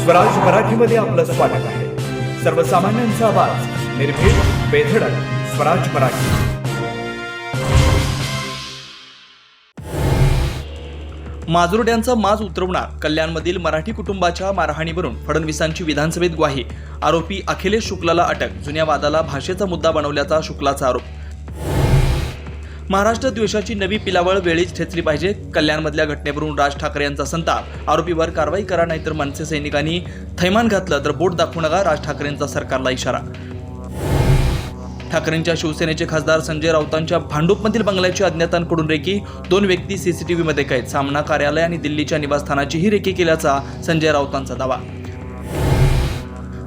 स्वराज मराठीमध्ये आपलं स्वागत आहे. सर्वसामान्यांचा आवाज, निर्भीड, बेधडक, स्वराज मराठी. माजुरड्यांचा माज उतरवणार, कल्याणमधील मराठी कुटुंबाच्या मारहाणीवरून फडणवीसांची विधानसभेत ग्वाही. आरोपी अखिलेश शुक्लाला अटक. जुन्या वादाला भाषेचा मुद्दा बनवल्याचा शुक्लाचा आरोप. महाराष्ट्र द्वेषाची नवी पिलावळ वेळीच ठेचली पाहिजे. कल्याणमधल्या घटनेवरून राज ठाकरे यांचा संताप. आरोपीवर कारवाई करा, नाहीतर मनसे सैनिकांनी थैमान घातलं तर बोट दाखवू नका, राज ठाकरेंचा सरकारला इशारा. ठाकरेंच्या शिवसेनेचे खासदार संजय राऊतांच्या भांडूपमधील बंगल्याची अज्ञातांकडून रेकी. 2 व्यक्ती सीसीटीव्हीमध्ये कैद. सामना कार्यालय आणि दिल्लीच्या निवासस्थानाचीही रेकी केल्याचा संजय राऊतांचा दावा.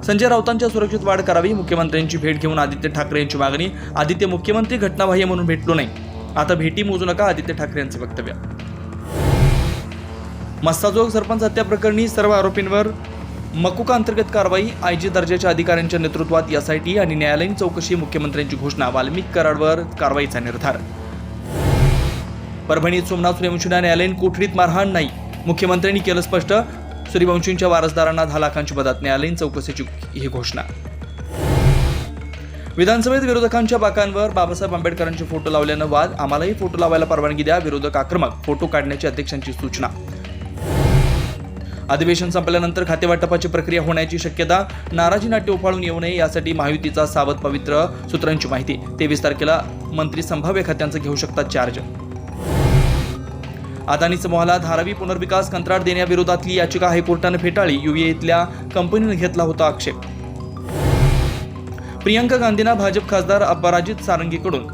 संजय राऊतांच्या सुरक्षेत वाढ करावी. मुख्यमंत्र्यांची भेट घेऊन आदित्य ठाकरे यांची मागणी. आदित्य मुख्यमंत्री घटनाबाह्य म्हणून भेटलो नाही, आता भेटी मोजू नका, आदित्य ठाकरे यांचे वक्तव्य. मस्साजोग सरपंच हत्या प्रकरणी सर्व आरोपींवर मकुका अंतर्गत कारवाई. आयजी दर्जाच्या अधिकाऱ्यांच्या नेतृत्वात एसआयटी आणि न्यायालयीन चौकशी. मुख्यमंत्र्यांची घोषणा. वाल्मिक कराडवर कारवाईचा निर्धार. परभणीत सोमनाथ सूर्यवंशींना न्यायालयीन कोठडीत मारहाण नाही, मुख्यमंत्र्यांनी केलं स्पष्ट. सूर्यवंशींच्या वारसदारांना 10 लाखांची मदत. न्यायालयीन चौकशीची ही घोषणा. विधानसभेत विरोधकांच्या बाकांवर बाबासाहेब आंबेडकरांचे फोटो लावल्यानं वाद. आम्हालाही फोटो लावायला परवानगी द्या, विरोधक आक्रमक. फोटो काढण्याची अध्यक्षांची सूचना. अधिवेशन संपल्यानंतर खातेवाटपाची प्रक्रिया होण्याची शक्यता. नाराजी नाट्य उफाळून येऊ नये यासाठी महायुतीचा सावध पवित्र. सूत्रांची माहिती. 23 तारखेला मंत्री संभाव्य खात्यांचं घेऊ शकतात चार्ज. अदानी समूहाला धारावी पुनर्विकास कंत्राट देण्याविरोधातली याचिका हायकोर्टानं फेटाळली. UAE कंपनीनं घेतला होता आक्षेप. प्रियंका गांधींना भाजप खासदार अपराजित सारंगीकडून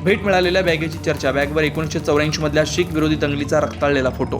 भेट मिळालेल्या बॅगेची चर्चा. बॅगवर 1984 मधल्या शीख विरोधी दंगलीचा रक्ताळलेला फोटो.